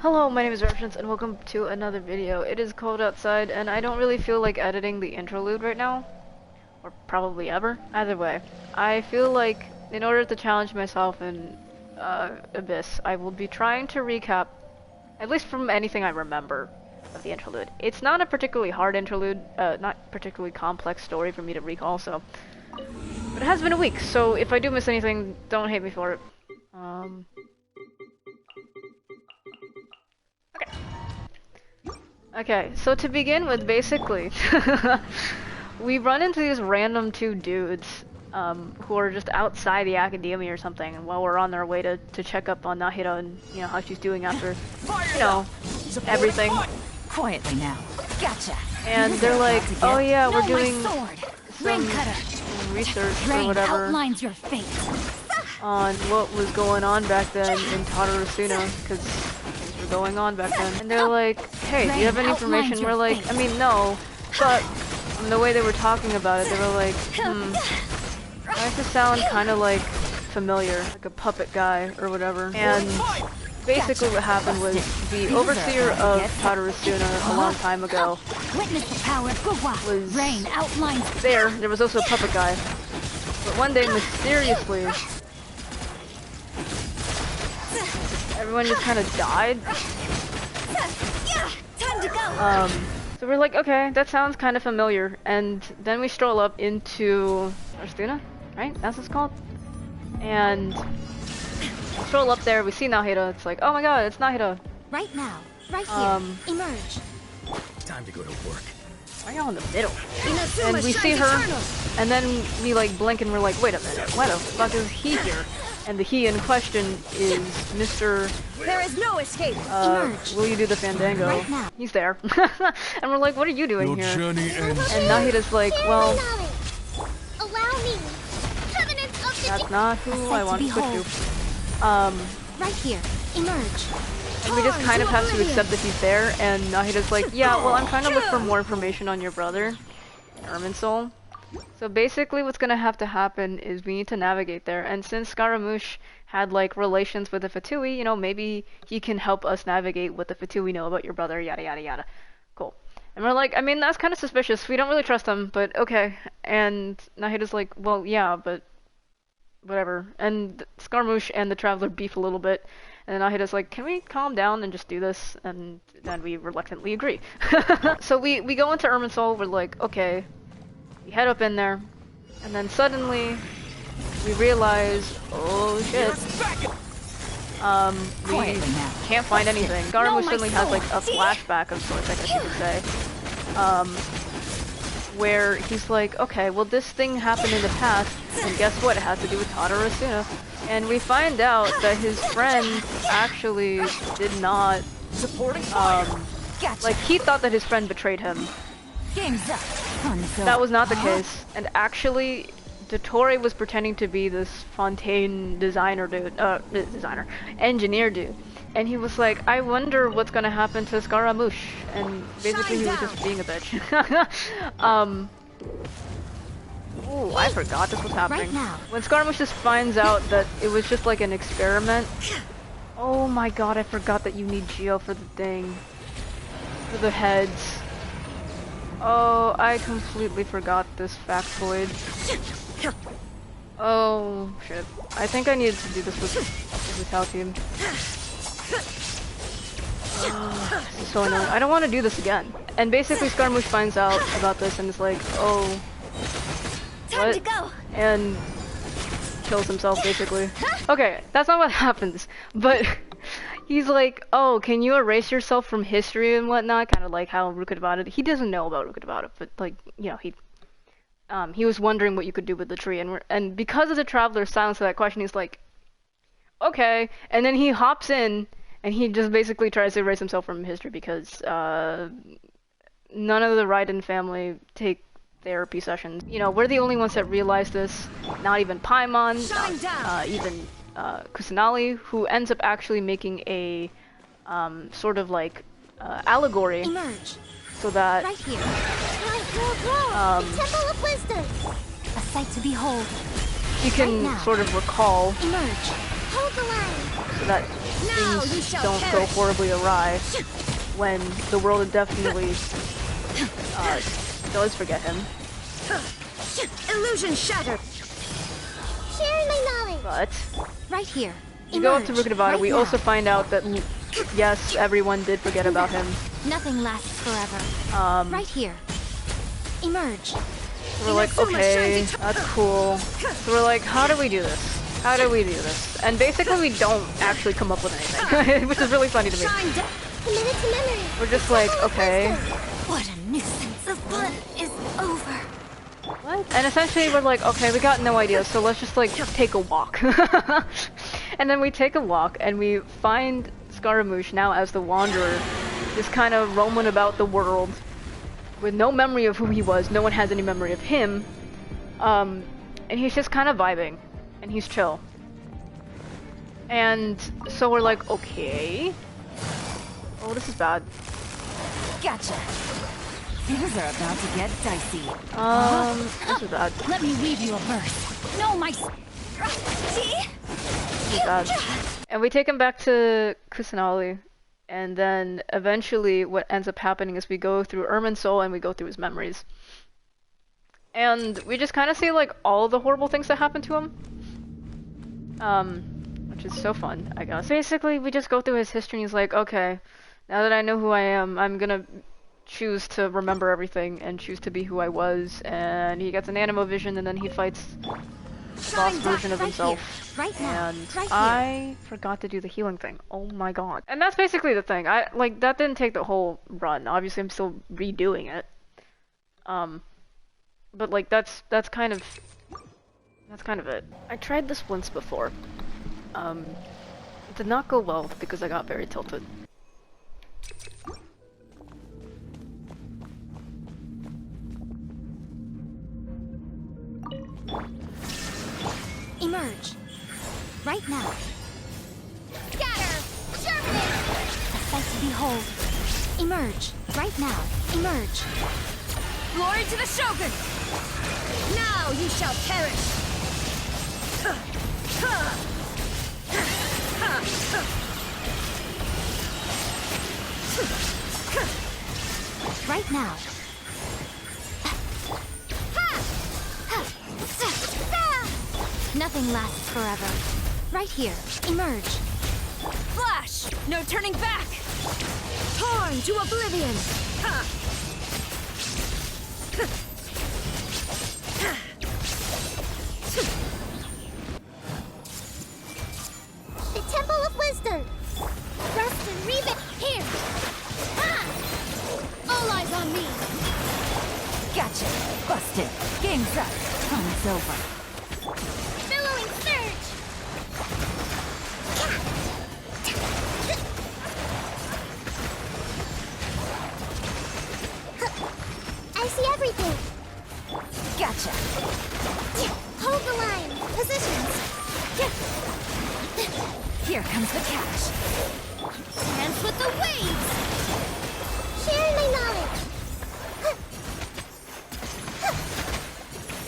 Hello, my name is Reference and welcome to another video. It is cold outside and I don't really feel like editing the interlude right now. Or probably ever. Either way. I feel like in order to challenge myself in Abyss, I will be trying to recap, at least from anything I remember, of the interlude. It's not a particularly hard interlude, not particularly complex story for me to recall, so... But it has been a week, so if I do miss anything, don't hate me for it. Okay, so to begin with, basically, we run into these random two dudes, who are just outside the academia or something, and while we're on our way to check up on Nahida and, you know, how she's doing after, you know, everything. Quietly now. Gotcha. And they're like, oh yeah, we're doing some research or whatever on what was going on back then in Tatarasuna, because things were going on back then. And they're like, hey, do you have any information? We're like, I mean, no, but from the way they were talking about it, they were like, why does this sound kind of like familiar, like a puppet guy or whatever? And basically what happened was the overseer of Tatarasuna a long time ago was there. There was also a puppet guy. But one day, mysteriously, everyone just kind of died. So we're like, okay, that sounds kind of familiar. And then we stroll up into Arstuna, right? That's what it's called. And stroll up there, we see Nahida. It's like, oh my god, it's Nahida. Right now, right here. Emerge. Time to go to work. Right now in the middle. And we see her, and then we like blink and we're like, wait a minute, why the fuck is he here? And the he in question is Mr. There is no escape. Will you do the fandango? Right now. He's there. And we're like, what are you doing Your here? journey ends. And Nahida's like, well, Allow me. Covenant of the that's not who I want to switch to. Right here. Emerge. And we just kind of have to accept that he's there, and Nahida's like, yeah, well, I'm trying to look for more information on your brother, Irminsul. So basically what's gonna have to happen is we need to navigate there, and since Scaramouche had, like, relations with the Fatui, you know, maybe he can help us navigate what the Fatui know about your brother, yada yada yada. Cool. And we're like, I mean, that's kind of suspicious, we don't really trust him, but okay. And Nahida's like, well, yeah, but whatever. And Scaramouche and the Traveler beef a little bit, and then Nahida's like, can we calm down and just do this? And then we reluctantly agree. So we go into Irminsul, we're like, okay. We head up in there, and then suddenly we realize, oh shit, we can't find anything. Scaramouche suddenly has like a flashback of sorts, I guess you could say, where he's like, okay, well this thing happened in the past, and guess what, it has to do with Tatarasuna. And we find out that his friend actually did not, like, he thought that his friend betrayed him. Game's up. That was not the case, and actually, Dottore was pretending to be this Fontaine designer dude, engineer dude, and he was like, I wonder what's gonna happen to Scaramouche, and basically he was just being a bitch. Ooh, I forgot this was happening. When Scaramouche just finds out that it was just like an experiment, oh my god, I forgot that you need Geo for the thing, for the heads. Oh, I completely forgot this factoid. Oh, shit. I think I needed to do this with the Tau team. This is so annoying. I don't want to do this again. And basically Scaramouche finds out about this and is like, oh, what? And kills himself, basically. Okay, that's not what happens, but... He's like, oh, can you erase yourself from history and whatnot? Kind of like how Rukkhadevata, he doesn't know about Rukkhadevata, but like, you know, he was wondering what you could do with the tree, and because of the Traveler's silence to that question, he's like, okay, and then he hops in, and he just basically tries to erase himself from history because, none of the Raiden family take therapy sessions. You know, we're the only ones that realize this, not even Paimon, even Kusanali, who ends up actually making a sort of like allegory, so that Right here. Temple of Wisdom. A sight to behold. he can sort of recall Emerge. Hold the line. so that things don't go horribly awry when the world definitely does forget him. Illusion shattered. Sharing my knowledge. But Right here. we go up to Rukadabada, Right we now. also find out that yes, everyone did forget about him. Nothing lasts forever. Right here. Emerge. We're like, okay, that's cool. So we're like, how do we do this? How do we do this? And basically we don't actually come up with anything, which is really funny to me. Shine down. Committed to memory. We're just like, okay. What a nuisance. The fun is over. What? And essentially we're like, okay, we got no idea, so let's just like take a walk. And then we take a walk and we find Scaramouche now as the Wanderer, just kind of roaming about the world with no memory of who he was. No one has any memory of him. And he's just kind of vibing and he's chill. And so we're like, okay. Oh, this is bad. Gotcha. Things are about to get dicey. This is bad. Let me read you a verse. No, my... See? This is bad. And we take him back to Kusanali, and then eventually what ends up happening is we go through Irminsul and we go through his memories. And we just kind of see like all the horrible things that happened to him. Which is so fun, I guess. Basically, we just go through his history and he's like, okay, now that I know who I am, I'm gonna choose to remember everything and choose to be who I was. And he gets an animo vision and then he fights the boss version of himself. Right now. And Right here. I forgot to do the healing thing. Oh my god. And that's basically the thing. Like that didn't take the whole run. Obviously I'm still redoing it. But like that's kind of it. I tried this once before. It did not go well because I got very tilted. Emerge. Right now. Scatter. Germinate. A sight to behold. Emerge. Right now. Emerge. Glory to the Shogun! Now you shall perish! Right now. Nothing lasts forever. Right here. Emerge. Flash! No turning back! Torn to oblivion! The Temple of Wisdom. Rust and rebuild. Here. Ah! All eyes on me. Gotcha! Busted! Game's up! Fun's over! Billowing surge. I see everything. Gotcha! Hold the line. Positions. Here comes the catch! Dance with the waves. Sharing my knowledge.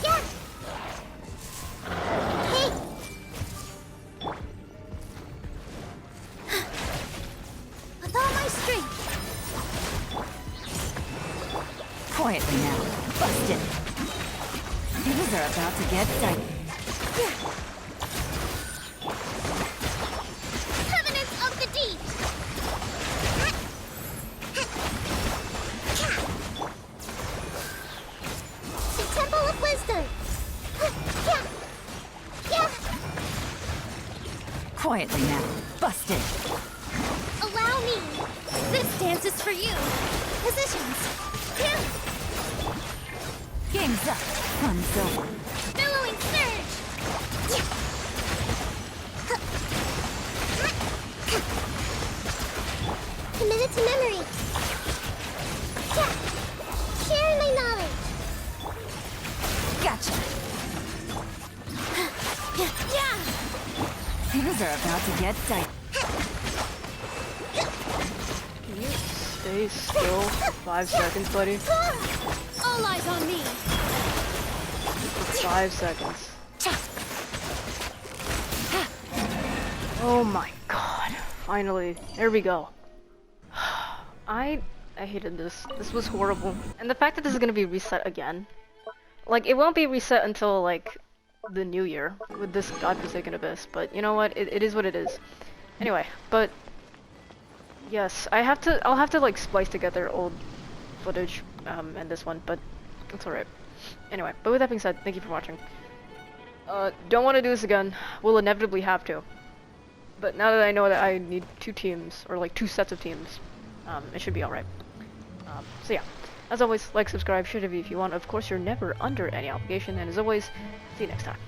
Yeah. Hey. With all my strength. Quietly now. Busted! Things are about to get dicey. Covenants of the deep. The Temple of Wisdom. Yeah. Quietly now. Busted! Allow me. This dance is for you. Positions. Game's up! Fun's over! Billowing surge. Committed to memory. Sharing my knowledge. Gotcha! Yeah. Things are about to get dicey. Can you stay still 5 seconds, buddy? All eyes on me. 5 seconds. Oh my god. finally. There we go. I hated this. This was horrible. And the fact that this is gonna be reset again. Like, it won't be reset until, like, the new year with this godforsaken abyss, but you know what? It is what it is. Anyway, but yes, I'll have to like splice together old footage and this one, but it's alright. Anyway, but with that being said, thank you for watching. Don't want to do this again. We'll inevitably have to. But now that I know that I need 2 teams, or like 2 sets of teams, it should be alright. So yeah, as always, like, subscribe, share the video if you want. Of course, you're never under any obligation, and as always, see you next time.